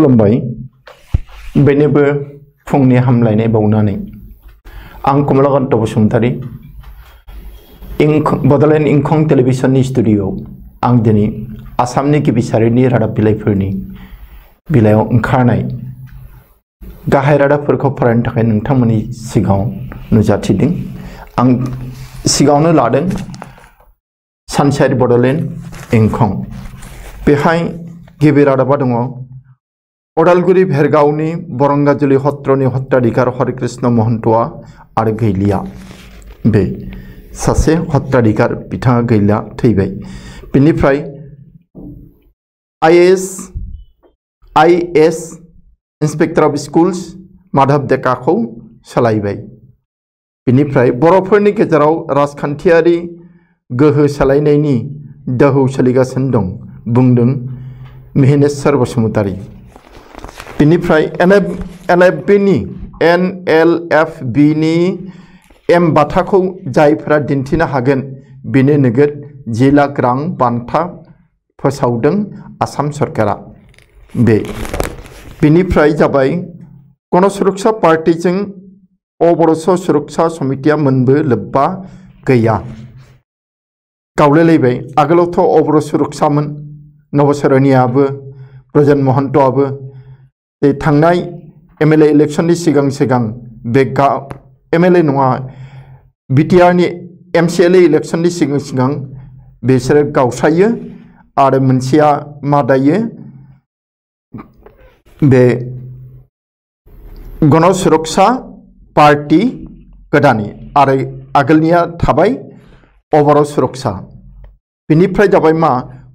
खुलुमबाय बेनोबो फुंनि हामलायनाय बावनानै आं कमलाकान्त बसुमतारी बडलेण्ड इंखं टेलिभिजननि स्टुडिअ आं दिनै आसामनि गिबि सारिनि रादाब बिलाइफोरनि बिलाइयाव ओंखारनाय गाहाय रादाबफोरखौ फरायनो थाखाय नोंथांमोननि सिगाङाव नुजाथिदों। आं सिगाङावनो लादों सानसेयारि बडलेण्ड इंखं। बेहाय गिबि रादाबा दङ अदालगुरि भेरगावनि बरंगाजुलि हत्रनि हत्राधिकार हरिकृष्ण महन्तआ आरो गैलिया। बे सासे हत्राधिकार बिथाङा गैला, थैबाय। बिनिफ्राय IAS inspector of schools Madhav डेकाखौ सोलायबाय। बिनिफ्राय बर'फोरनि गेजेराव राजखान्थियारि गोहो सोलायनायनि दोहौ सोलिगासिनो दं बुंदों मिहिनेश्वर बसुमतारी। बिनिफ्राय एनएलएफबिनि एम बाथाखौ जायफोरा दिन्थिनो हागोन बेनो नोगोद 10 लाख रां बान्था फोसावदों आसाम सरकारा। बिनिफ्राय जाबाय गण सुरक्षा पार्टीजों अबरस सुरक्षा समितिया मोनबो लोब्बा गैया, गावलायलायबाय। आगोलावथ' अबर सुरक्षामोन नवसरनियाबो ब्रजेन महन्तआबो थांनाय एमएलए इलेक्शननि सिगां बे एमएलए नङा बिटिआरनि एमसिएलए इलेक्शननि सिगां बिसोरो गावस्रायो आरो मोनसेया मा दायो बे गण सुरक्षा पार्टी गोदानि आरो आगोलनिया थाबाय अबर सुरक्षा। बिनिफ्राय जाबाय मा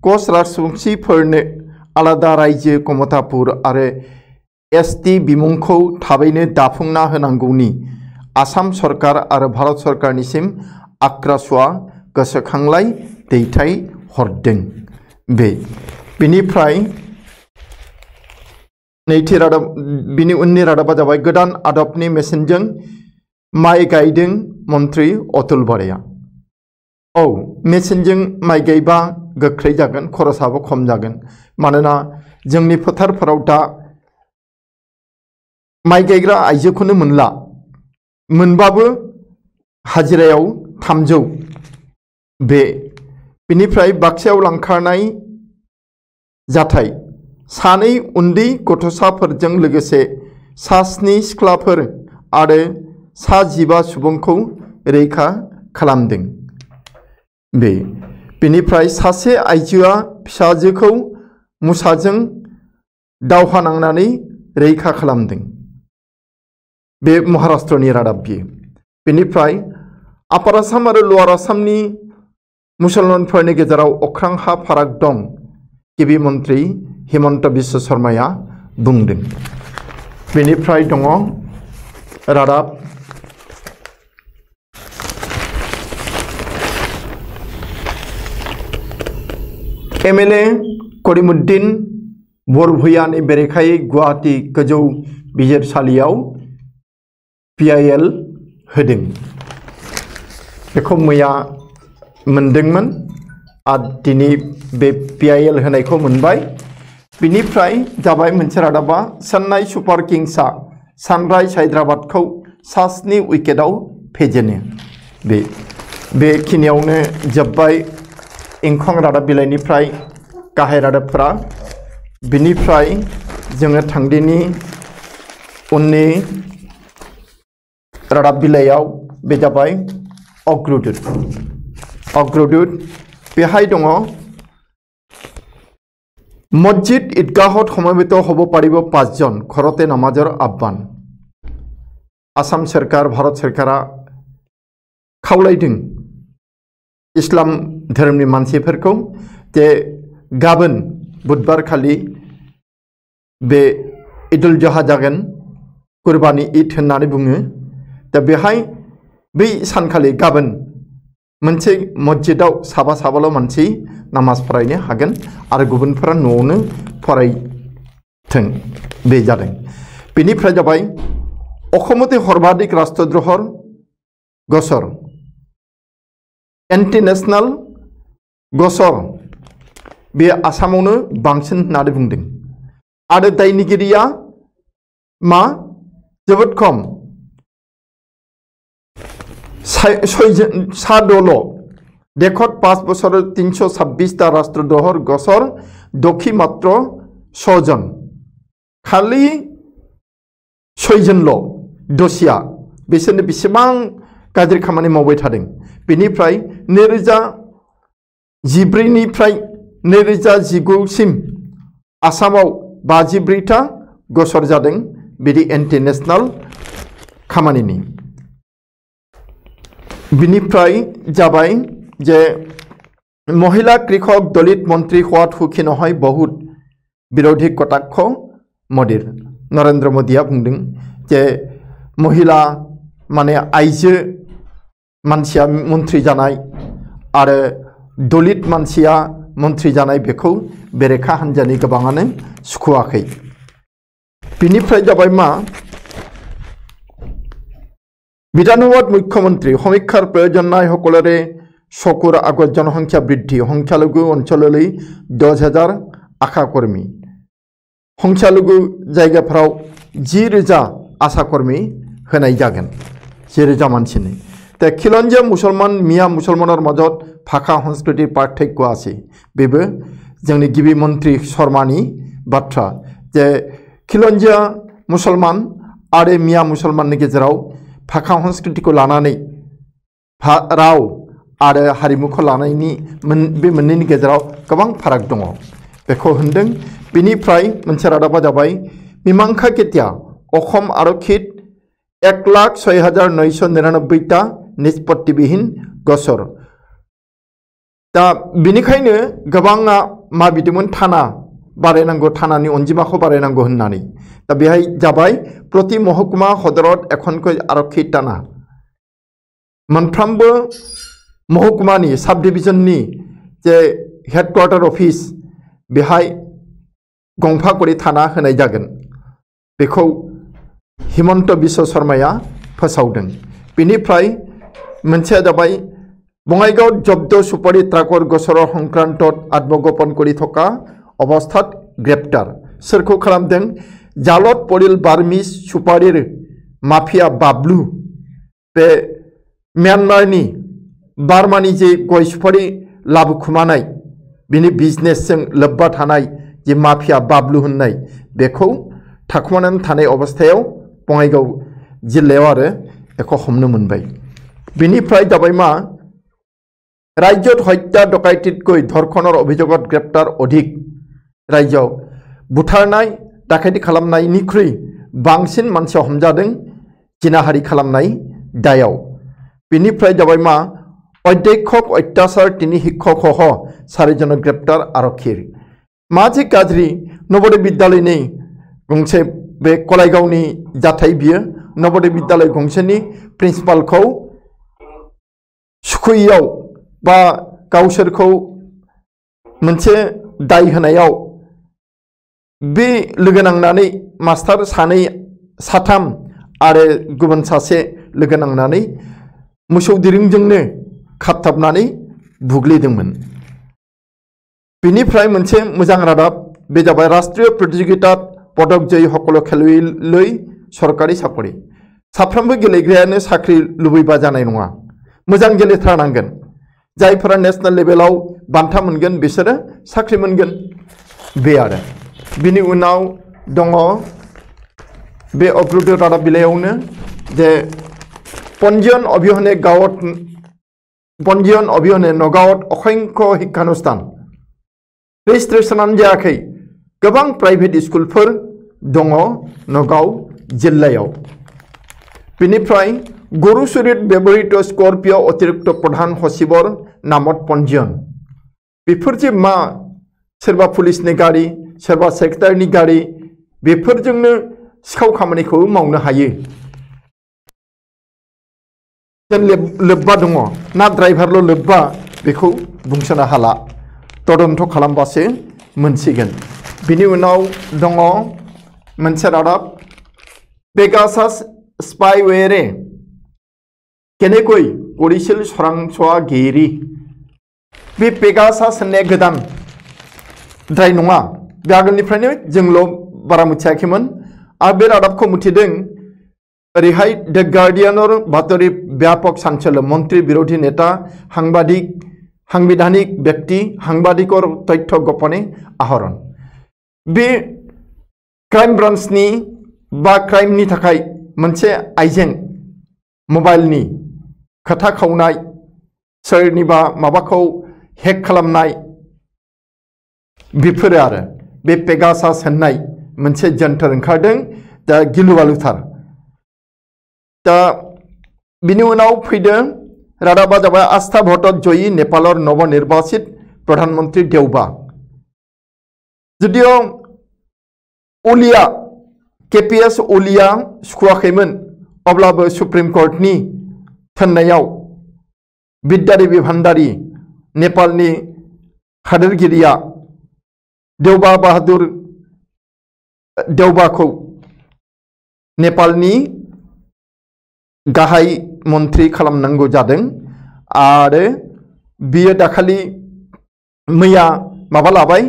कच राजबंशीफोरनो आलादा रायजो कमतापुर आरो एसटि बिमुंखौ थाबैनो दाफुंना होनांगौनि आसाम सरकार आरो भारत सरकारनिसिम आक्रासुआ गोसोखांलाय दैथाय हरदों। बिनिफ्राय नैथि रादाब, बिनि उननि रादाबा जाबाय गोदान आदबनि मेसिनजों माइ गायदों मन्त्रि अतुल बराया। मेसिनजों माइ गायबा गोख्रै जागोन, खरसाबो खम जागोन। मानोना जोंनि फोथारफोराव दा माइ गायग्रा आइजोखौनो मोनला, मोनबाबो हाजिरायाव 300। बिनिफ्राय बाक्सायाव लांखारनाय जाथाय, 2 उन्दै गथ'साफोरजों लोगोसे 7 सिख्लाफोर आरो 15 सुबुंखौ रैखा खालामदों। बिनिफ्राय सासे आइजोआ फिसाजोखौ मुसाजों दावहा नांनानै रैखा खालामदों। बे महाराष्ट्रनि रादाब बियो। बिनिफ्राय आपार आसाम आरो लवार आसामनि मुसलमानफोरनि गेजेराव अख्रां हा फाराग दं, गिबि मन्त्रि हिमन्त बिश्व शर्माया बुंदों। बेनिफ्राय दङ रादाब एमएलए करिमुद्दिन बरभुयानि बेरेखायै गुवाहाटी गोजौ बिजिरसालियाव पिआइएल होदों। बेखौ मैया मोनदोंमोन आरो दिनै बे पिआइएल होनायखौ मोनबाय। बिनिफ्राय जाबाय मोनसे रादाबा चेन्नाइ सुपार किंसआ सानराइज हायद्राबादखौ 7 उइकेटआव फेजेनो। बेखिनियावनो जोब्बाय इंखं रादाब बिलाइनिफ्राय गाहाय रादाबफोरा। बिनिफ्राय जोङो थांदिनि उननि रादाब बिलाइयाव, बे जाबाय अग्रदूत। बेहाय दङ मस्जिद ঈদগাহত সমবেত হ'ব পাৰিব 5 জন, ঘৰতে নামাজৰ আহ্বান। आसाम सरकार भारत सरकारा खावलायदों इस्लाम धोरोमनि मानसिफोरखौ जे गाबोन बुधबार खालि बे ईद उल जुहा जागोन, कुरबानी ईद होननानै बुङो। दा बेहाय बै सानखालि गाबोन मोनसे मस्जिदाव साबाल' मानसि नामाज फरायनो हागोन आरो गुबुनफोरा न'आवनो फरायथों, बे जादों। बेनिफ्राय जाबाय अखमते सर्वाधिक राष्ट्रद्रोहर गसर, एन्टि नेशनल गसर, बे आसामावनो बांसिन होननानै बुंदों। आरो दायनिगिरिया मा जोबोद खम 6 देखत 5 বছর 326টা রাষ্ট্রদ্রোহর গছর দক্ষি মাত্র 6 জন খালি 6 जनल' दसिया बिसोरनो बेसेबां गाज्रि खामानि मावबाय थादों बेनिफ्राय 2014 निफ्राय 2019 सिम आसामाव 54टा गसर जादों बिदि इन्टारनेशनल खामानिनि बिनिफ्राय जाबाय जे महिला कृषक दलित मंत्री होवात हुखि নহয় बहुत विरोधी कटाक्ष मोदीर नरेंद्र मोदिया बुंदों जे महिला माने आइजो मानसिया मंत्री जानाय आरो दलित मानसिया मंत्री जानाय बेखौ बेरेखा हान्जानि गोबाङानो सुखुवाखै बिनिफ्राय जाबाय मा বিধানসভাত মুখ্যমন্ত্রী সমীক্ষার প্রয়োজন নাই সকলৰে চকুৰ আগত জনসংখ্যা বৃদ্ধি সংখ্যালঘু অঞ্চললৈ 10,000 আশা কৰ্মী সংখ্যালঘু জায়গাफोराव 10,000 आशा कर्मी होनाय जागोन 10,000 मानसिनो दा खिलन्जिया मुसलमान मिया मुसलमानर मजत भाषा संस्कृति पार्थक्य আছে बेबो जोंनि गिबि मन्त्रि शर्मानि बाथ्रा जे खिलन्जिया मुसलमान आरो मिया मुसलमाननि गेजेराव भाषा संस्कृतिखौ लानानै राव आरो हारिमुखौ लानायनि बे मोननैनि गेजेराव गोबां फाराग दङ बेखौ होनदों बिनिफ्राय मोनसे रादाबा जाबाय मीमांसा केतिया अखम आरक्षीत 1,06,999टा निष्पत्तिबिहीन गसर दा बिनिखायनो गोबाङा मा बिदोंमोन थाना बारायनांगौ थानानि अनजिमाखौ बारायनांगौ होननानै दा बेहाय जाबाय प्रति महकुमा हदरत एखनखै आरक्षी थाना मोनफ्रोमबो महकुमानि साब डिविजननि जे हेडक्वार्टार अफिस बेहाय गंफा करि थाना होनाय जागोन बेखौ हिमन्त बिश्व शर्माया फोसावदों बिनिफ्राय मोनसेया जाबाय बङाइगाव जब्द सुपारि ट्राकर गसर संक्रान्तत आत्मगोपन करि थका अवस्थात ग्रेप्टार सोरखौ खालामदों जालत परिल बार्मिस सुपारिर माफिया बाबलु बे म्यानमारनि बार्मानि जे गय सुपारि लाबोखुमानाय बिनि बिजनेसजों लोब्बा थानाय जे माफिया बाबलु होननाय बेखौ थाखुमानानै थानाय अवस्थायाव बङाइगाव जिल्लायाव आरो बेखौ हमनो मोनबाय बिनिफ्राय जाबाय मा राज्यत हत्या डकाइतितকৈ धर्षणर अभियोगत ग्रेप्टार अधिक राज्यआव बुथारनाय डाकाइति खालामनायनिख्रुइ बांसिन मानसिया हमजादों जिनाहारि खालामनाय दायाव बिनिफ्राय जाबाय मा अध्यक्षक अत्याचार 3 शिक्षक सह 4 जन ग्रेप्टार आरक्षीर मा जे गाज्रि नवोदय विद्यालयनि गंसे बे कलाइगावनि जाथाय बियो नवोदय विद्यालय गंसेनि प्रिन्सिपालखौ सुखुयैयाव बा गावसोरखौ मोनसे दाय होनायाव बे लोगो नांनानै मास्टार सानै साथाम आरो गुबुन सासे लोगो नांनानै मोसौ दिरुंजोंनो खाबथाबनानै बुग्लिदोंमोन बिनिफ्राय मोनसे मोजां रादाब बे जाबाय राष्ट्रीय प्रतियोगिता पदक जयी सकल खेलुवैलै सरकारि साकरि साफ्रोमबो गेलेग्रायानो साख्रि लुबैबा जानाय नङा मोजां गेलेथारनांगोन जायफोरा नेशनेल लेभेलाव बान्था मोनगोन बिसोरो साख्रि मोनगोन बे आरो बिनि उनाव दङ बे अग्रदूत रादाब बिलाइयावनो जे पन्जीयन अभिहने नगावत असंख्य शिक्षानुष्ठान रेजिस्ट्रेशनानो जायाखै गोबां प्राइभेट स्कुलफोर दङ नगाव जिल्लायाव बिनिफ्राय गरुसुरित व्यवहृत स्कर्पियो अतिरिक्त प्रधान सचिवर नामत पन्जीयन बेफोर जे मा सोरबा पुलिसनि गारि सोरबा सेक्रेटारिनि गारि बेफोरजोंनो सिखाव खामानिखौ मावनो हायो लोब्बा दङ ना ड्राइभारल' लोब्बा बेखौ बुंसोनो हाला तदन्त खालामबासो मोनसिगोन बिनि उनाव दङ मोनसे रादाब पेगासास स्पाइवेरे केनेকৈ কৰিছিল চোৰাংচোৱাগিৰি बे पेगासास होननाया गोदान द्राय नङा बे आगोलनिफ्रायनो जोंल' बारा मिथियाखैमोन आरो बे रादाबखौ मिथिदों ओरैहाय द गार्डियन बातरि व्यापक चांचल्य मंत्री विरोधी नेता सांविधानिक व्यक्ति सांबादिक और तथ्य गोपने आहरण बे क्राइम ब्रांचनि बा क्राइमनि थाखाय मोनसे आइजें मबाइलनि खोथा खावनाय सोरनिबा माबाखौ हेक खालामनाय बेफोरो आरो बे पेगासास होननाय मोनसे जन्थर ओंखारदों दा गिलुबालुथार दा बिनि उनाव फैदों रादाबा जाबाय आस्था भोटत जयी नेपालर नवनिर्वाचित प्रधानमंत्री देउबा जुदियो ओलिया केपीएस ओलिया सुखुवाखैमोन अब्लाबो सुप्रीम कोर्टनि थोननायाव बिद्यादेवी भान्डारी नेपालनि हादोरगिरिया देउबा बाहादुर देउबाखौ नेपालनि गाहाय मन्त्री खालामनांगौ जादों आरो बियो दाखालि मैया माबा लाबाय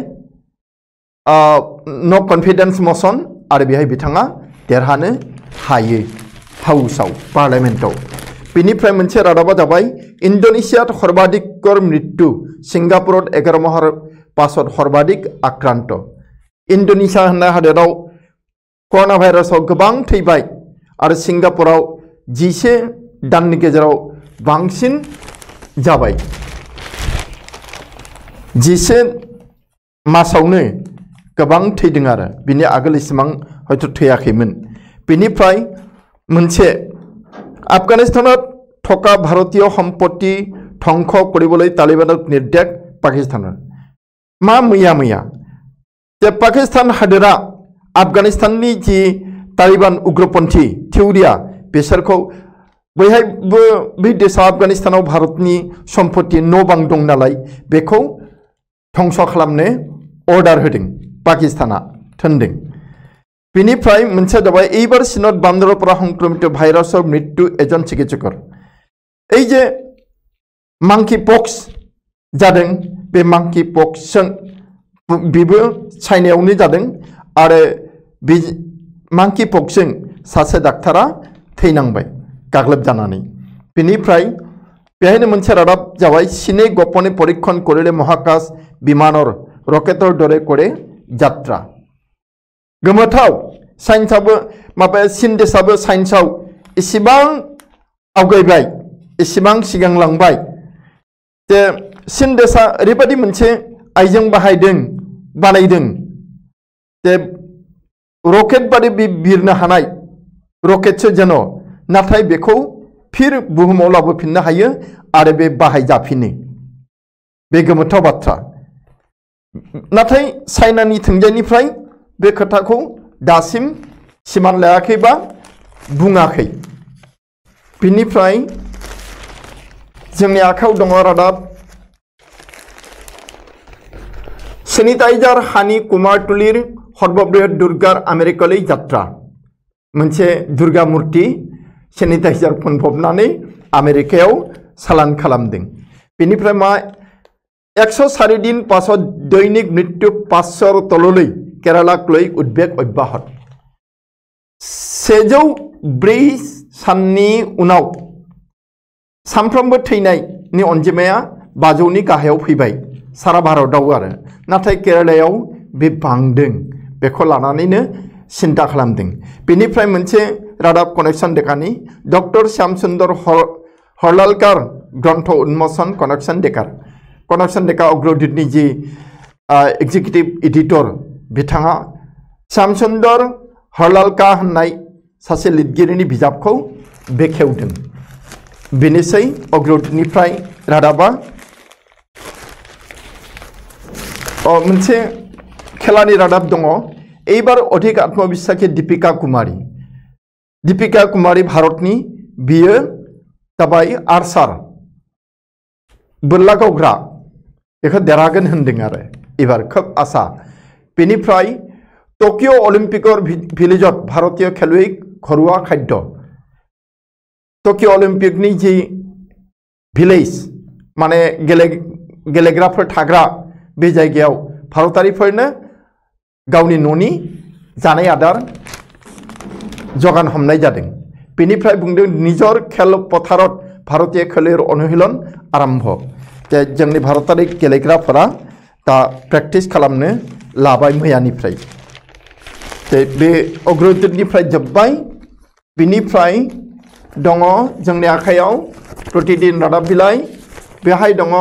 नो कन्फिडेंस मोशन आरो बेहाय बिथाङा देरहानो हायो हाउसाव पार्लियामेन्टआव बेनिफ्राय मोनसे रादाबा जाबाय इन्डोनेशियात सर्वाधिकर मृत्यु सिंगापुरत 11 माहर पाছত सर्वाधिक आक्राন্ত इन्डोनेशिया होननाय हादोराव कर'ना भाइरासाव गोबां थैबाय आरो सिंगापुराव 11 दाननि गेजेराव बांसिन जाबाय 11 मासावनो गोबां थैदों आरो बिनि आगोल इसिबां हयथ' थैयाखैमोन बेनिफ्राय मोनसे আফগানিস্তানত থকা ভাৰতীয় সম্পত্তি ধ্বংস কৰিবলৈ তালিবানক নিৰ্দেশ পাকিস্তানৰ मा मैया जे पाकिस्तान हादोरा आफगानिस्ताननि जी तालिबान उग्रपन्थी थिउरिया बिसोरखौ बैहायबो बे देशा आफगानिस्तानाव भारतनि सम्पत्ति न' बां दं नालाय बेखौ ध्वंस खालामनो अर्डार होदों पाकिस्ताना थोनदों बेनिफ्राय मोनसे जाबाय এইবাৰ চীনত বান্দৰৰ পৰা সংক্ৰমিত ভাইৰাছৰ মৃত্যু এজন চিকিৎসকৰ এই যে মাংকি পক্স जादों बे मांकी पक्सजों बेबो चाइनायावनो जादों आरो बे मांकी पक्सजों सासे डाक्टारा थैनांबाय गाग्लोबजानानै बेनिफ्राय बेहायनो मोनसे रादाब जाबाय चीने गोपने परीक्षण करिले महाकाश विमानर रकेटर दरे करे यात्रा गोमोथाव साइन्सआबो माबा चीन देशाबो साइन्सआव इसेबां आवगायबाय इसेबां सिगांलांबाय जे चीन देशा ओरैबायदि मोनसे आइजें बानायदों जे रकेट बादि बिरनो हानाय रकेटसो जेन नाथाय बेखौ फिर बुहुमाव लाबोफिननो हायो आरो बे बाहायजाफिनो बे गोमोथाव बाथ्रा नाथाय चाइनानि थोंजोंनिफ्राय बे खोथाखौ दासिम सिमान लायाखै बा बुङाखै बिनिफ्राय जोंनि आखायाव दङ रादाब सैनिटाइजार हानि कुमारटुलिर सर्वबृहत दुर्गार आमेरिकालै यात्रा मोनसे दुर्गा मूर्ति सैनिटाइजार फुनफबनानै आमेरिकायाव सालान खालामदों बेनिफ्राय मा 104 दिन पाছত दैनिक मृत्यु 500 तललै केरालाक लै उद्वेग अब्याहत 104 साननि उनाव सानफ्रोमबो थैनायनि अनजिमाया 500नि गाहायाव फैबाय सारा भारतआव आरो नाथाय केरालायाव बे बांदों बेखौ लानानैनो सिन्था खालामदों बेनिफ्राय मोनसे रादाब कनेक्शन देकानि डक्टर श्यामसुंदर हरलालकार ग्रन्थ उन्मोचन कनेक्शन देका अग्रदूतनि जी एग्जिक्यूटिव एडिटर बिथाङा श्यामसुंदर हरलालका होननाय सासे लिरगिरिनि बिजाबखौ बेखेवदों बेनोसै अग्रदूतनिफ्राय रादाबा मोनसे खेलानि रादाब दङ এইবাৰ অধিক आत्मविश्वासी दीपिका कुमारी भारतनि बियो जाबाय आर्चार बोरला गावग्रा बेखौ देरहागोन होनदों आरो एबार खोब आसा बेनिफ्राय टकिअ अलिम्पिकर भिलेजत भारतीय खेलुवै घरुवा खाद्य टकिअ अलिम्पिकनि जी भिलेज माने गेलेग्राफोर थाग्रा बे जायगायाव भारतारिफोरनो गावनि न'नि जानाय आदार जगान हमनाय जादों बेनिफ्राय बुंदों निजर खेल पथारत भारतीय खेलुर अनुशीलन आरम्भ जे जोंनि भारतारि गेलेग्राफोरा दा प्रेक्टिस खालामनो लाबाय मैयानिफ्राय बे अग्रदूतनिफ्राय जोब्बाय बिनिफ्राय दङ जोंनि आखायाव प्रतिदिन रादाब बिलाइ बेहाय दङ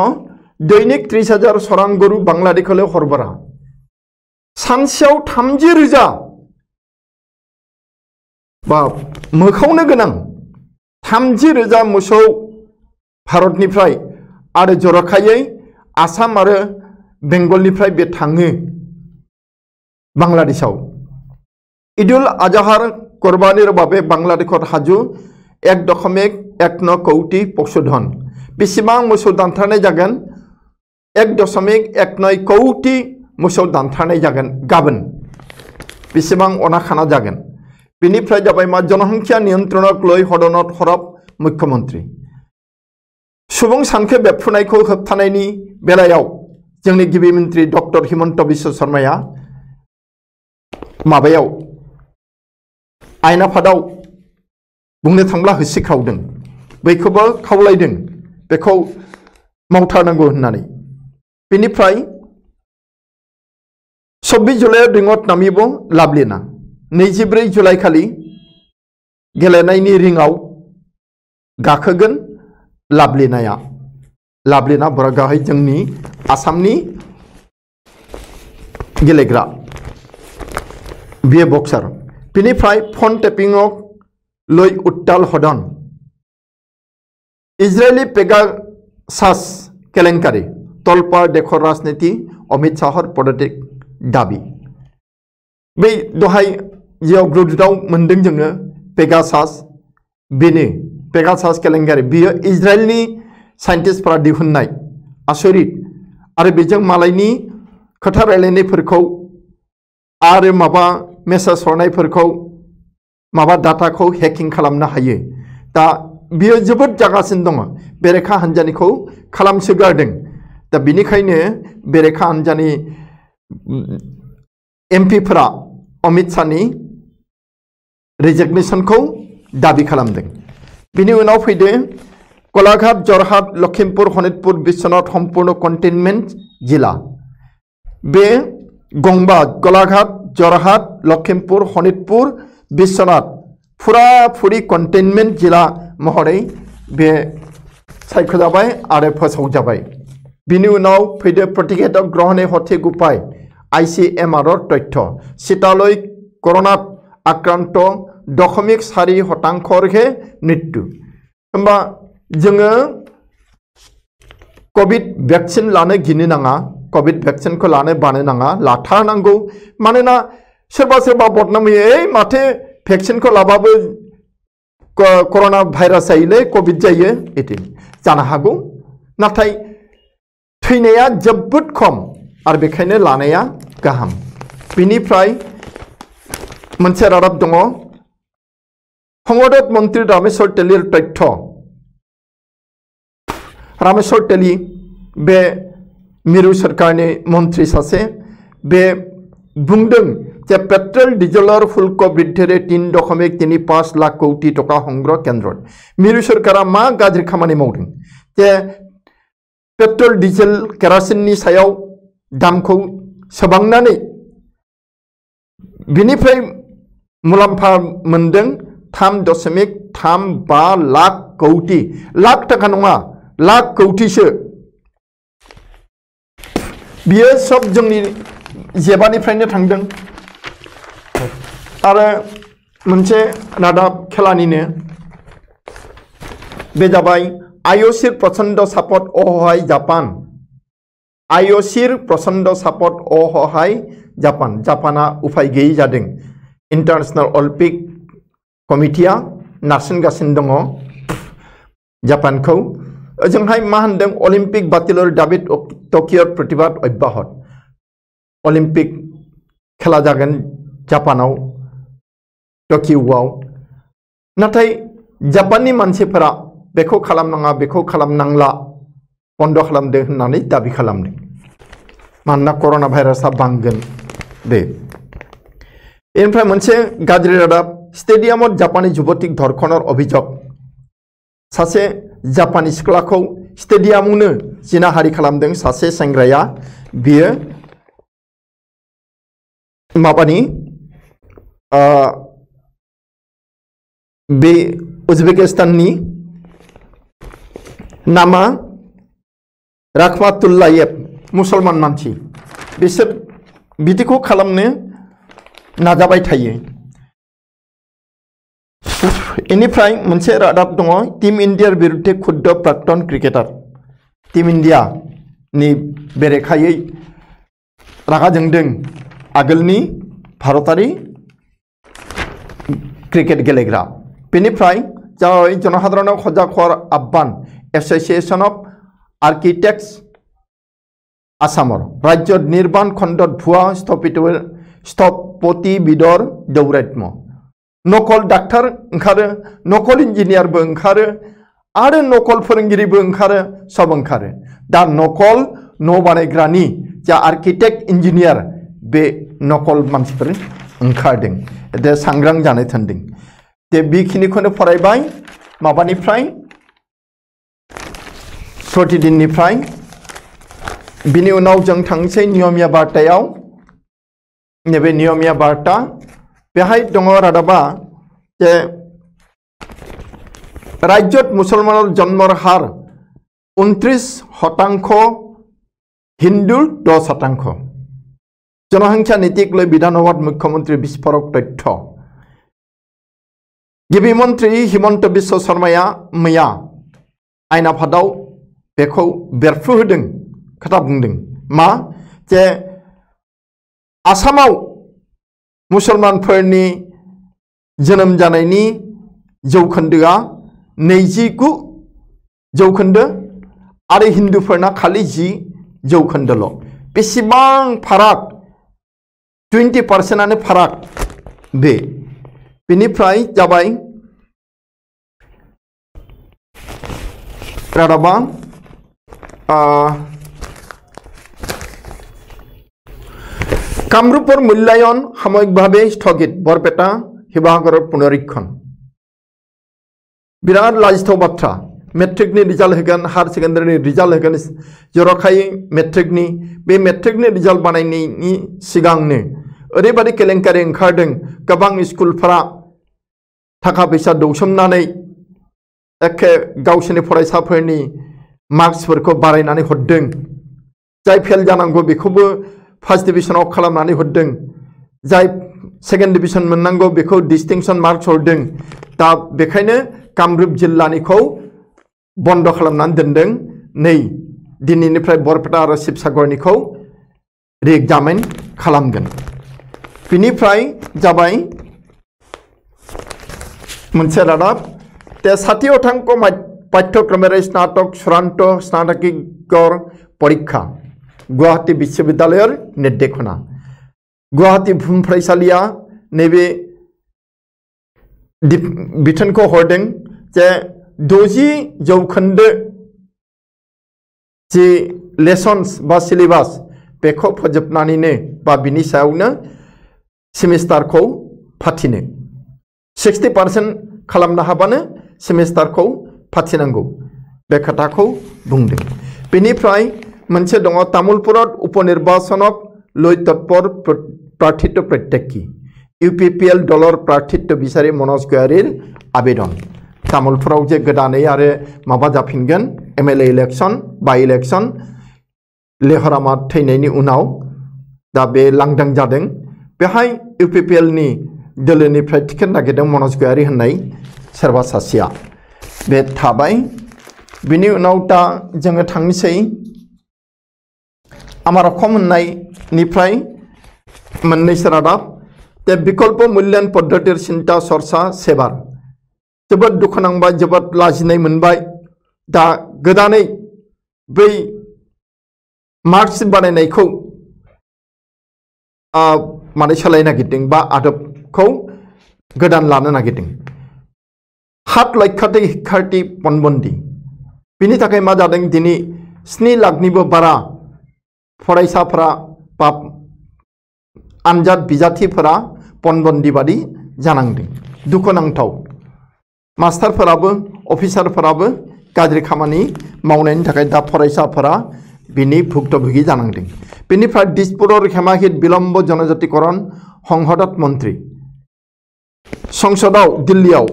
दैनिक 30,000 सरां गरु बांलादेशखौल हरबरा सानसेयाव 30,000 बा मोखावनो गोनां 30,000 मोसौ भारतनिफ्राय आरो जरखायै आसाम आरो बेंगलनिफ्राय बे थाङो बांलादेशआव ईदुल आजहार कुर्बानीर बाबे बांलादेशत हाजु 1.19 कोटी पशुधन बेसेबां मोसौ दानथारनाय जागोन 1.19 कोटी मोसौ दानथारनाय जागोन गाबोन बेसेबां अनाखाना जागोन बेनिफ्राय जाबाय मा जनसंख्या नियन्त्रणक लय हदनत हरब मुख्यमंत्री सुबुं सानखो बेरफ्रुनायखौ होबथानायनि बेलायाव जोंनि गिबि मन्त्रि डक्टर हिमन्त बिश्व शर्माया माबायाव आयेन आफादाव बुंनो थांब्ला होसिख्रावदों बैखौबो खावलायदों बेखौ मावथारनांगौ होननानै बेनिफ्राय 24 जुलाइआव दिङत नामिब लाभलिना 24 जुलाइ खालि गेलेनायनि रिंआव गाखोगोन लाभलिना बरागाहाय जोंनि आसामनि गेलेग्रा बिए बक्सार बिनिफ्राय फन टेपिंआव लय उत्ताल हदन इजरायली पेगासास केलेंकारि तलपार देशर राजनीति अमित शाहर पदत्याग दाबि बै दहाय जियाव ग्रुपआव मोनदों जोङो पेगासास बेनो पेगासास केलेंकारि बियो इजराइलनि साइन्टिस्टफोरा दिहुननाय आसरित आरो बेजों मालायनि खोथा रायलायनायफोरखौ आरो माबा मेसेज हरनायफोरखौ माबा डाटाखौ हेकिं खालामनो हायो दा बियो जोबोद जागासिनो दङ बेरेखा हान्जानिखौ खालामसोगारदों दा बिनिखायनो बेरेखा हान्जानि एमपिफोरा अमित शाहनि रिजिगनेशनखौ दाबि खालामदों बिनि उनाव फैदो गलाघाट जरहाट लखिमपुर शनितपुर बिश्वनाथ सम्पूर्ण कन्टेनमेन्ट जिल्ला बे गंबा गलाघाट जरहाट लखिमपुर शनितपुर बिश्वनाथ फुरा कन्टेनमेन्ट जिल्ला महरै बे सायख'जाबाय आरो फोसावजाबाय बिनि उनाव फैदो प्रतिषेधक ग्रहणे सठिक उपाय ICMR तथ्य सीतालय कर'नात आक्राন্ত 0.4% मृत्यु होमबा जोङो कोविड वैक्सीन लानो गिनो नाङा कोविड वैक्सीन को लानो बानो नाङा लाथारनांगौ मानोना सोरबा बदनाम होयो माथो वैक्सीन को लाबाबो कोरोना भाइरास जायोलै कोविड जायो इदि जानो हागौ नाथाय थैनाया जोबोद खम आरो बेखायनो लानाया गाहाम बिनिफ्राय मोनसे रादाब दङ संसद मन्त्री रामेश्वर तेलिर तथ्य रामेश्वर तेली बे मिरु सरकारनि मन्त्री सासे बे बुंदों जे पेट्रोल डिजेलर शुल्क बृद्धिरे 3.35 लाख कोटी टका संग्रह केन्द्र मिरु सरकारा मा गाज्रि खामानि मावदों जे पेट्रोल डिजेल केरासिननि सायाव दामखौ सोबांनानै बिनिफ्राय मुलाम्फा मोनदों 3.35 लाख कोटी लाख टाका नङा लाख कोटीसो बियो सब जोंनि जेबानिफ्रायनो थांदों आरो मोनसे रादाब खेलानिनो बे जाबाय आईओसीर प्रचंड सापर्ट अहाय जापान आईओसीर प्रचंड सापर्ट अहाय जापान जापाना उफाय गैयै जादों इंटरनेशनल अलिम्पिक कमिटिया नारसिनगासिनो दङ जापानखौ ओजोंहाय मा होनदों अलिम्पिक बातिलर दाबि टकिअ प्रतिबाद अब्याहत अलिम्पिक खेला जागोन जापानाव टकिअआव नाथाय जापाननि मानसिफोरा बेखौ खालामनाङा बेखौ खालामनांला बन्द खालामदो होननानै दाबि खालामदों मानोना कर'ना भाइरासआ बांगोन बे इनिफ्राय मोनसे गाज्रि रादाब स्टेडियामाव जापानी जुबतिक धर्षणर अभियोग सासे जापानी सिख्लाखौ स्टेडियामावनो जिनाहारि खालामदों सासे सेंग्राया बियो माबानि बे उज्बेकिस्ताननि नामा राखमातुल्लायेव मुसलमान मानसि बिसोर बिदिखौ खालामनो नाजाबाय थायो। इनिफ्राय मोनसे रादाब दङ टीम इंडिया बिरुद्धे खुद्द प्राक्तन क्रिकेटार टीम इंडिया नि बेरेखायै रागा जोंदों आगोलनि भारतारि क्रिकेट गेलेग्रा। बेनिफ्राय जाबाय जनसाधारणाव खजाखर आह्वान एसोसिएशन अफ आर्किटेक्ट्स आसामर राज्य निर्माण खंडत भुआ स्थपतिबिदर दौरात्म्य नकल डाक्टर ओंखारो नकल इन्जिनियारबो ओंखारो आरो नकल फोरोंगिरिबो ओंखारो सब ओंखारो दा नकल न' बानायग्रानि जा आर्किटेक्ट इन्जिनियार बे नकल मानसिफोर ओंखारदों दे सांग्रां जानो थांदों दे बेखिनिखौनो फरायबाय माबानिफ्राय प्रतिदिननिफ्राय बिनि उनाव जों थांसै नियमिया बार्तायाव नैबे नियमिया बार्ता बेहाय दङ रादाबा जे राज्यत मुसलमानर जन्मर हार 29% हिंदुर 10% जनसंख्या नीतिक लै विधानसभात मुख्यमंत्री विस्फोरक तथ्य गिबि मंत्री हिमंत बिश्व शर्माया मैया आइन आफादाव बेखौ बेरफ्रुहोदों खोथा बुंदों मा जे आसामाव मुसलमानफोरनि जोनोम जानायनि जौखोन्दोआ 29 जौखोन्दो आरो हिंदुफोरना खालि 10 जौखोन्दोल' बेसेबां फाराग 20% फाराग बेनिफ्राय जाबाय रादाबा कामरूपर मूल्यायन सामयिकभावे स्थगित बरपेटा शिवसागर पुनरीक्षण बिराद लाजिथाव बाथ्रा मेट्रिकनि रिजाल्ट होगोन हायर सेकेन्डारिनि रिजाल्ट होगोन जरखायै मेट्रिकनि बे मेट्रिकनि रिजाल्ट बानायनायनि सिगांनो ओरैबायदि केलेंकारि ओंखारदों गोबां स्कुलफोरा थाखा फैसा दौसोमनानै एखे गावसोरनि फरायसाफोरनि मार्क्सफोरखौ बारायनानै हरदों जाय फेल जानांगौ बेखौबो फार्स्ट डिविजनाव खालामनानै हरदों जाय सेकेन्ड डिविजन मोननांगौ बेखौ डिस्टिंक्शन मार्क्स हरदों दा बेखायनो कामरूप जिल्लानिखौ बन्द खालामनानै दोनदों नै दिनैनिफ्राय बरपेटा आरो शिवसागरनिखौ रिएक्जामिन खालामगोन बिनिफ्राय जाबाय मोनसे रादाब ते 60% पाठ्यक्रमेर स्नातक चूड़ान्त स्नातकोत्तर परीक्षा गुवाहाटी विश्वविद्यालयर निर्देशना गुवाहाटी बुहुमफरायसालिया नैबे बिथोनखौ हरदों जे 60 जौखोन्दो जि लेसन्स बा सिलेबास बेखौ फोजोबनानैनो बा बिनि सायावनो सेमिस्टारखौ फाथिनो 60% खालामनो हाबानो सेमिस्टारखौ फाथिनांगौ बे खोथाखौ बुंदों बेनिफ्राय मोनसे दङ तामुलपुरत उपनिर्वाचनक লৈ तत्पर प्रार्थित्व प्रत्याखी इउपिपिएल दलर प्रार्थित्व बिसारि मनोज गयारीर आवेदन तामुलपुराव जे गोदानै आरो माबा जाफिनगोन एमएलए इलेक्शन बाय इलेक्शन लेहरामा थैनायनि उनाव दा बे लांदां जादों बेहाय इउपिपिएल नि दोलोनिफ्राय टिकेट नागिरदों मनोज गयारी होननाय सोरबा सासेया बे थाबाय बिनि उनाव दा जोङो थांनोसै आमार अखम होननायनिफ्राय मोननैसो रादाब ते विकल्प मूल्यायन पद्धतिर चिन्ता चर्चा सेबार जोबोद दुखु नांबाय जोबोद लाजिनाय मोनबाय दा गोदानै बै मार्कशीट बानायनायखौ माने सोलायनो नागिरदों बा आदबखौ गोदान लानो नागिरदों 7 लाखथि शिक्षार्थी पनबन्दी बिनि थाखाय मा जादों दिनै 7 लाखनिबो बारा फरायसाफोरा बा आनजाद बिजाथिफोरा पनबन्दी बादि जानांदों दुखुनांथाव मास्टारफोराबो अफिसारफोराबो गाज्रि खामानि मावनायनि थाखाय दा फरायसाफोरा बिनि भुक्तभोगी जानांदों बेनिफ्राय दिसपुरर हेमाहित बिलम्ब जनजातिकरण संसदत मन्त्री संसदाव दिल्लीयाव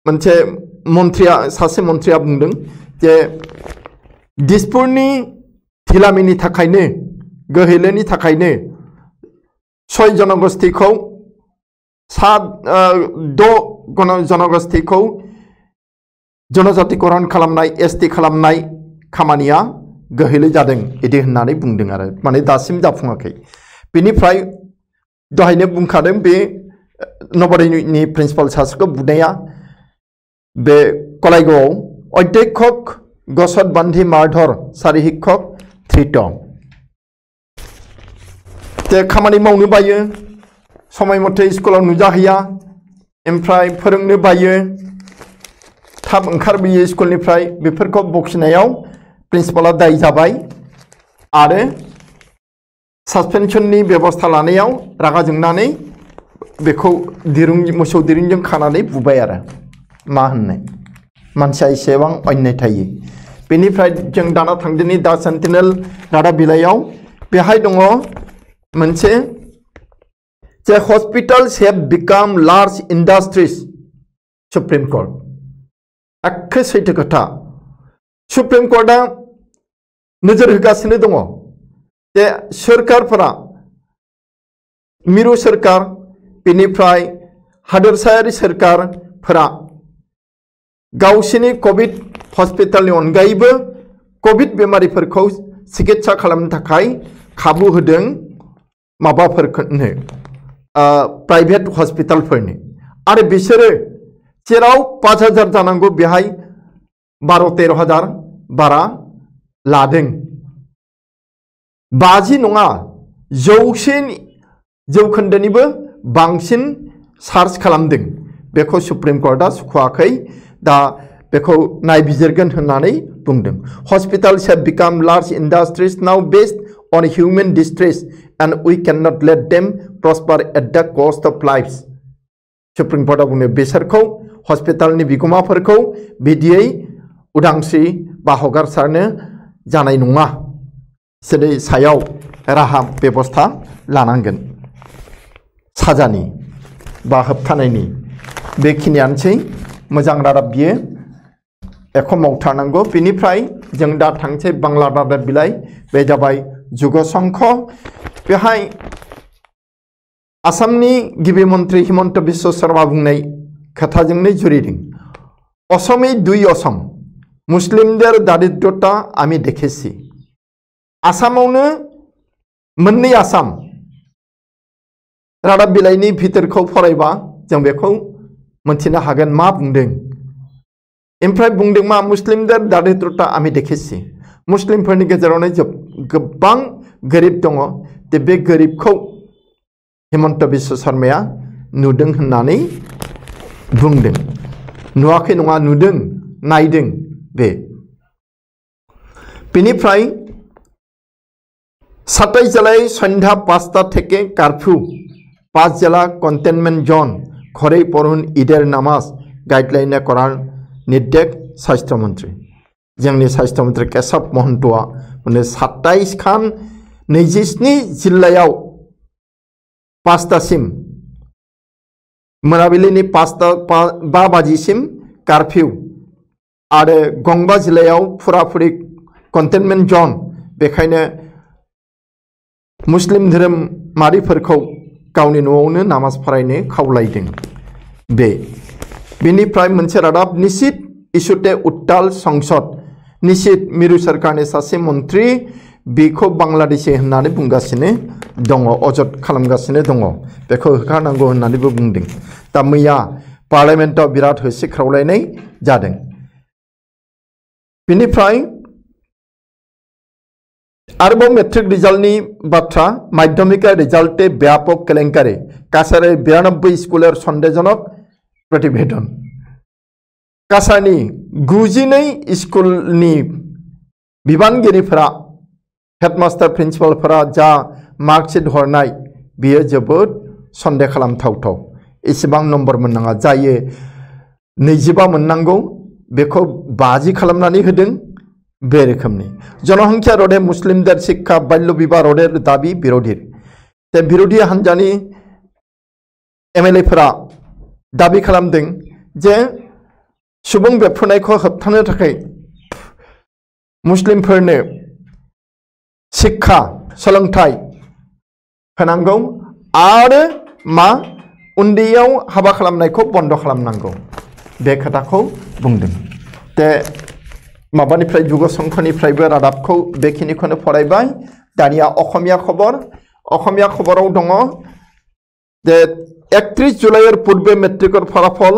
मोनसे मन्त्रिया सासे मन्त्रिया बुंदों जे दिसपुरनि धिलामिनि थाखायनो गोहैलेनि थाखायनो 6 जनगोष्ठीखौ 6 जनगोष्ठीखौ जनजातिकरण खालामनाय एसटी खालामनाय खामानिया गोहैले जादों इदि होननानै बुंदों आरो माने दासिम जाफुङाखै बेनिफ्राय दहायनो बुंखादों बे नवोदयनि प्रिन्सिपाल सासेखौ बुनाया बे कलाइगावआव अध्यक्षक गसत बान्धि मारधर सारि शिक्षक धृत ते खामानि मावनो बायो समय मथे स्कुलाव नुजाहैया ओमफ्राय फोरोंनो बायो थाब ओंखारबोयो स्कुलनिफ्राय बेफोरखौ बखिनायाव प्रिन्सिपाला दाय जाबाय आरो सासपेनसननि बेबस्था लानायाव रागा जोंनानै बेखौ मोसौ दिरुंजों खानानै बुबाय आरो मा होननाय मानसिया एसेबां अन्याय थायो बेनिफ्राय जों दाना थांदिनि दा सेन्टिनेल रादाब बिलाइयाव बेहाय दङ मोनसे जे hospitals have become large industries supreme court एखे सैथो खोथा सुप्रिम कोर्टआ नोजोर होगासिनो दङ जे सोरखारफोरा मिरु सोरखार बेनिफ्राय हादोरसायारि सोरखारफोरा गावसिनि कोविड हस्पिटालनि अनगायैबो कोविड बेमारिफोरखौ चिकित्सा खालामनो थाखाय खाबु होदों माबाफोरनो प्राइवेट हस्पिटालफोरनो आरो बिसोरो जेराव 5,000 जानांगौ बेहाय 12-13,000 बारा लादों 50 नङा 100% बांसिन चार्ज खालामदों बेखौ सुप्रिम कोर्टआ सुखुवाखै दा बेखौ नायबिजिरगोन होननानै बुंदों hospitals have become large industries now based on human distress and we cannot let them prosper at the cost of lives supreme कोर्टआ बुङो बिसोरखौ हस्पिटालनि बिगोमाफोरखौ बिदियै उदांस्रि बा हगारसारनो जानाय नङा बिसोरनि सायाव राहा बेबस्था लानांगोन साजानि बा होबथानायनि बेखिनियानोसै मोजां रादाब बियो एख' मावथारनांगौ बेनिफ्राय जों दा थांसै बांला रादाब बिलाइ बे जाबाय जुग संख बेहाय आसामनि गिबि मन्त्रि हिमन्त बिश्व शर्मा बुंनाय खोथाजोंनो जुरिदों असमै 2 असम मुस्लिमদের दारिद्रता आमी देखेছি आसामावनो मोननै आसाम रादाब बिलाइनि भितरखौ फरायबा जों बेखौ मोनथिनो हागोन मा बुंदों ओमफ्राय बुंदों मा मुस्लिमদের दारिद्रता आमी देखेছি मुस्लिमफोरनि गेजेरावनो गोबां गोरिब दङ बे गोरिबखौ हिमन्त बिश्व शर्माया नुदों होननानै बुंदों नुवाखै नङा नुदों नायदों बे बेनिफ्राय 27 জেলায় সন্ধ্যা 5টা থেকে কারফিউ 5 জেলা কন্টেইনমেন্ট জোন ঘরেই পড়ুন ঈদের নামাজ গাইডলাইনে করার নির্দেশ স্বাস্থ্যমন্ত্রী जोंनि स्वास्थ्य मंत्री केशव महन्तआ माने 27 खान 27 जिल्लायाव 5टासिम मोनाबिलिनि 5 बाजिसिम कारफिउ आरो गंबा जिल्लायाव फुराफुरि कन्टेनमेन्ट जोन बेखायनो मुस्लिम धोरोमारिफोरखौ गावनि न'आवनो नामाज फरायनो खावलायदों बेनिफ्राय मोनसे रादाब निशित इस्युते उत्ताल संसद निशित मिरु सरकारनि सासे मन्त्रि बेखौ बांलादेशी होननानै बुंगासिनो दङ अजद खालामगासिनो दङ बेखौ होखारनांगौ होननानैबो बुंदों दा मैया पार्लियामेन्टआव बिराद होसिख्रावलायनाय जादों बेनिफ्राय आरोबाव मेट्रिक रिजाल्टनि बाथ्रा माध्यमिक रिजाल्टे व्यापक केलेंकारि काछारी 92 स्कुलर सन्देहजनक प्रतिवेदन काछारनि 92 स्कुलनि बिबानगिरिफोरा हेडमास्टार प्रिन्सिपालफोरा जा मार्कशीट हरनाय बियो जोबोद सन्देह खालामथावथाव एसेबां नम्बर मोननाङा जायो 25 मोननांगौ बेखौ 50 खालामनानै होदों बे रोखोमनि जनसंख्या रोधे मुस्लिमদের शिक्षा बाल्य विवाह रोधेर दाबी बिरोधीर ते बिरोधी हान्जानि एमएलएफोरा दाबी खालामदों जे सुबुं बेरफ्रुनायखौ होबथानो थाखाय मुस्लिमफोरनो शिक्षा सोलोंथाइ होनांगौ आरो मा उन्दैयाव हाबा खालामनायखौ बन्द खालामनांगौ बे खोथाखौ बुंदों ते माबानिफ्राय जुग संघनिफ्रायबो रादाबखौ बेखिनिखौनो फरायबाय दानिया अखमिया खबराव दङ जे 31 जुलाइर पूर्वे मेट्रिकर फलाफल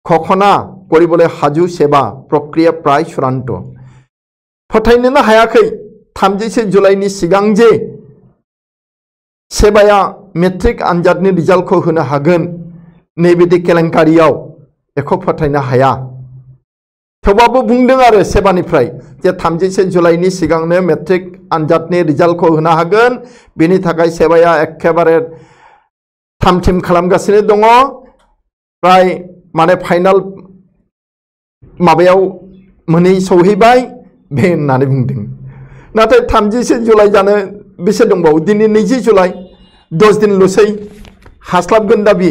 घोषणा কৰিবলৈ हाजु सेवा प्रक्रिया प्राय चूड़ान्त फोथायनोनो हायाखै 31 जुलाइनि सिगां जे सेवाया मेट्रिक आनजादनि रिजाल्टखौ होनो हागोन नैबेदि केलेंकारियाव बेखौ फोथायनो हाया थेवबाबो बुंदों आरो सेवानिफ्राय जे 31 जुलाइनि सिगांनो मेट्रिक आनजादनि रिजाल्टखौ होनो हागोन बेनि थाखाय सेवाया एखेबारे थामथिम खालामगासिनो दङ प्राय माने फाइनाल माबायाव मोनै सौहैबाय बे होननानै बुंदों नाथाय 31 जुलाइ जानो बेसे दंबावो दिनै 20 जुलाइ 10 दिनल'सै हास्लाबगोन दा बि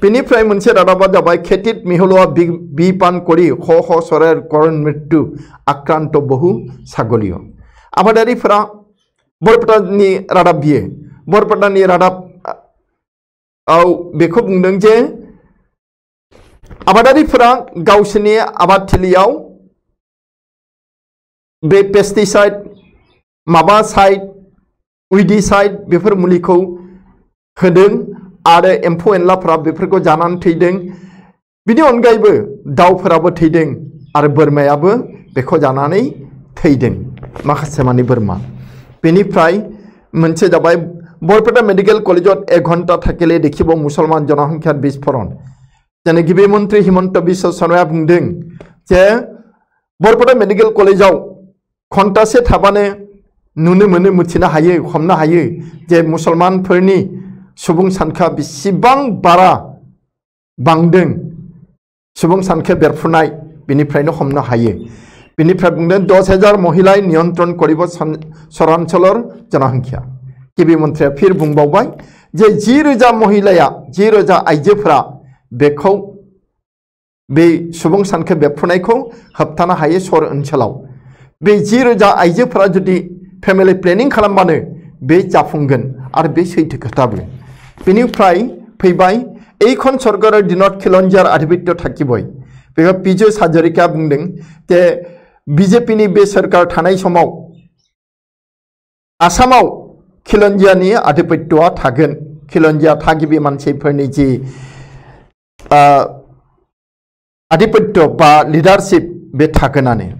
बेनिफ्राय मोनसे रादाबा जाबाय खेतित मिहलुआ बिपान करि श सरेर करण मृत्यु आक्राন্ত बहु ছাগলীয় आबादारिफोरा बरपेटानि रादाब बियो बरपेटानि रादाब बेखौ बुंदों जे आबादारिफोरा गावसोरनि आबादथिलियाव बे पेस्टिसाइड माबा साइड उइडिसाइड बेफोर मुलिखौ होदों आरो एम्फौ एनलाफोरा बेफोरखौ जानानै थैदों बिनि अनगायैबो दाउफोराबो थैदों आरो बोरमायाबो बेखौ जानानै थैदों माखासे मानि बोरमा बेनिफ्राय मोनसे जाबाय बरपेटा मेडिकल कलेजत 1 घन्टा थाकिले देखिब मुसलमान जनसंख्यार बिस्फोरण जेने गिबि मन्त्री हिमन्त बिश्व शर्माया बुंदों जे बरपेटा मेडिकल कलेजाव घन्टासे थाबानो नुनो मोनो मिथिनो हायो हमनो हायो जे मुसलमानफोरनि सुबुं सानखोआ बेसेबां बारा बांदों सुबुं सानखो बेरफ्रुनाय बेनिफ्रायनो हमनो हायो बेनिफ्राय बुंदों 10,000 महिलाय नियन्त्रण करिब सरांचलर जनसंख्या गिबि मन्त्रिया फिर बुंबावबाय जे 10,000 महिलाया 10,000 आइजोफोरा बेखौ बे सुबुं सानखो बेरफ्रुनायखौ होबथानो हायो सर ओनसोलाव बे 10,000 आइजोफोरा जुदि फेमिलि प्लेनिं खालामबानो बे जाफुंगोन आरो बे सैथो खोथाबो बेनिफ्राय फैबाय এইখন सरकारेर दिनत খিলঞ্জিয়ার आधिपत्य थाकिबय बेखौ पीयूष हाजरिकाया बुंदों जे बीजेपीनि बे सरकार थानाय समाव आसामाव খিলঞ্জিয়াनि आधिपत्यआ थागोन খিলঞ্জিয়া थागिबि मानसिफोरनि जि आधिपत्य बा लिडारशिप बे थागोनानो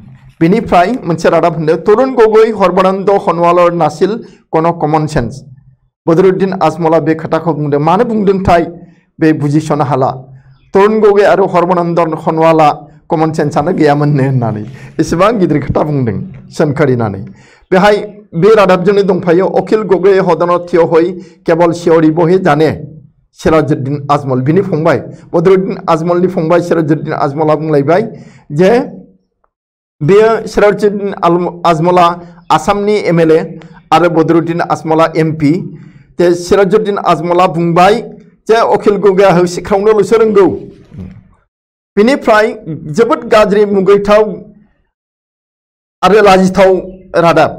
बेनिफ्राय मोनसे रादाब होनदों तरुण गगৈ सर्बानन्द सनवालर नासिल कोनो कमन सेन्स बदरुद्दीन आजमला बे खोथाखौ बुंदों मानो बुंदोंथाय बे बुजिसनो हाला तरुण गगৈ आरो सर्बानन्द सनवाला कमन सेन्सआनो गैयामोननो होननानै एसेबां गिदिर खोथा बुंदों सोंखारिनानै बेहाय बे रादाबजोंनो दंफायो अखिल गगৈ हदन थिय हई केवल सियरिबहे जाने सिराजुद्दीन आजमल बिनि फंबाय बदरुद्दीन आजमलनि फंबाय सिराजुद्दीन आजमला बुंलायबाय जे बेयो सिराजुद्दीन आजमला आसामनि एमएलए आरो बदरुद्दीन आजमला एमपि जे सिराजुद्दीन आजमला बुंबाय जे अखिल गगैया सिख्रावनोल'सो रोंगौ बेनिफ्राय जोबोद गाज्रि मुगैथाव आरो लाजिथाव रादाब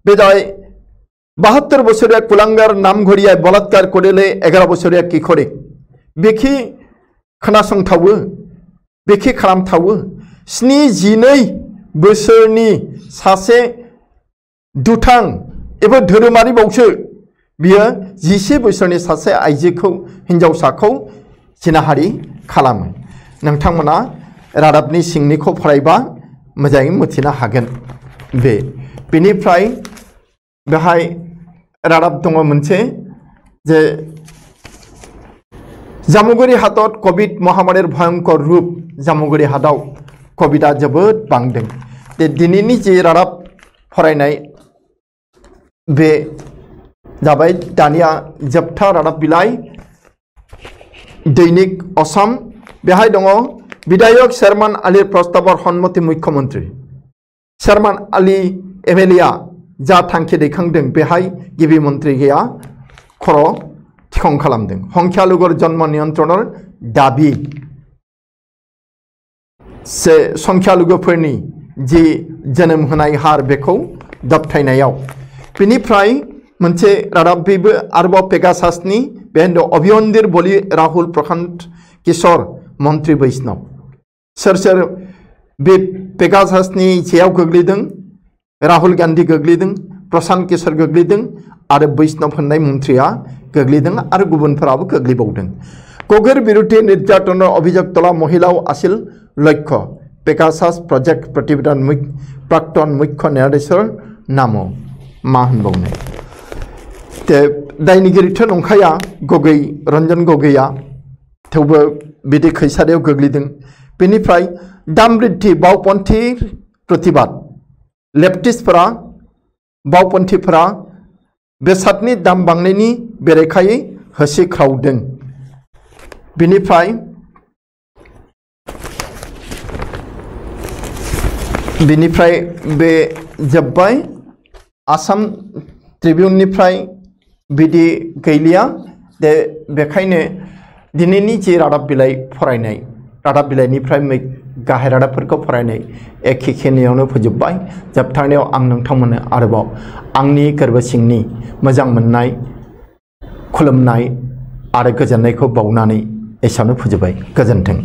बे जाबाय 72 বছৰীয়া কুলাঙ্গার নামঘৰীয়াই বলাৎকাৰ কৰিলে 11 বছৰীয়া কিশোৰীক बेखि खोनासंथावो बेखि खालामथावो 72 बोसोरनि सासे दुथां एबा धोरोमारि बावसो बियो 11 बोसोरनि सासे आइजोखौ हिनजावसाखौ जिनाहारि खालामो नोंथांमोना रादाबनि सिंनिखौ फरायबा मोजाङै मिथिनो हागोन बेनिफ्राय बेहाय रादाब दङ मोनसे जे जामुगुरि हाटत कोविड महामारीर भयंकर रूप जामुगुरि हाटआव कोविडा जोबोद बांदों दिनैनि जे रादाब फरायनाय बे जाबाय दानिया जोबथा रादाब बिलाइ दैनिक असम बेहाय दङ विधायक शर्मान आली प्रस्तावर सन्मति मुख्यमंत्री शर्मान आली एमएलए जा थांखि दैखांदों बेहाय गिबि मन्त्रि गैया खर थिखं खालामदों संख्यालुगर जन्म नियन्त्रणर दाबि से संख्यालुगोफोरनि जि जोनोम होनाय हार बेखौ दबथायनायाव बिनिफ्राय मोनसे रादाब बेबो आरोबाव पेगासासनि बेहाय अभियन्दिर बलि राहुल प्रशांत किशोर मंत्री वैष्णव सोर सोर बे पेगासासनि जेयाव गोग्लैदों राहुल गांधी गोग्लैदों प्रशांत किशोर गोग्लैदों आरो वैष्णव होननाय मन्थ्रिया गोग्लैदों आरो गुबुनफोराबो गोग्लैबावदों गगोर बिरुद्धे निर्यातन अभियोग तला महिलाओं आसिल लक्ष्य पेगासास प्रोजेक्ट प्रतिवेदन प्राक्तन मुख्य न्यायाधीशर नामो मा होनबावनो ते दायनिगिरिथ' नंखाया गगै रंजन गगैया थेवबो बिदि खैसारियाव गोग्लैदों बेनिफ्राय दाम बृद्धि बावपन्थी प्रतिबाद लेफ्टिस्टफोरा बावपन्थीफोरा बेसादनि दाम बांनायनि बेरेखायै होसिख्रावदों बिनिफ्राय बे जोब्बाय आसाम ट्रिब्यूननिफ्राय बिदि गैलिया दे बेखायनो दिनैनि जे रादाब बिलाइ फरायनाय रादाब बिलाइनिफ्राय गाहाय रादाबफोरखौ फरायनाय एखेखिनियावनो फोजोबबाय जोबथारनायाव आं नोंथांमोननो आरोबाव आंनि गोरबो सिंनि मोजां मोननाय खुलुमनाय आरो गोजोननायखौ बावनानै एसेयावनो फोजोबबाय गोजोन्थों।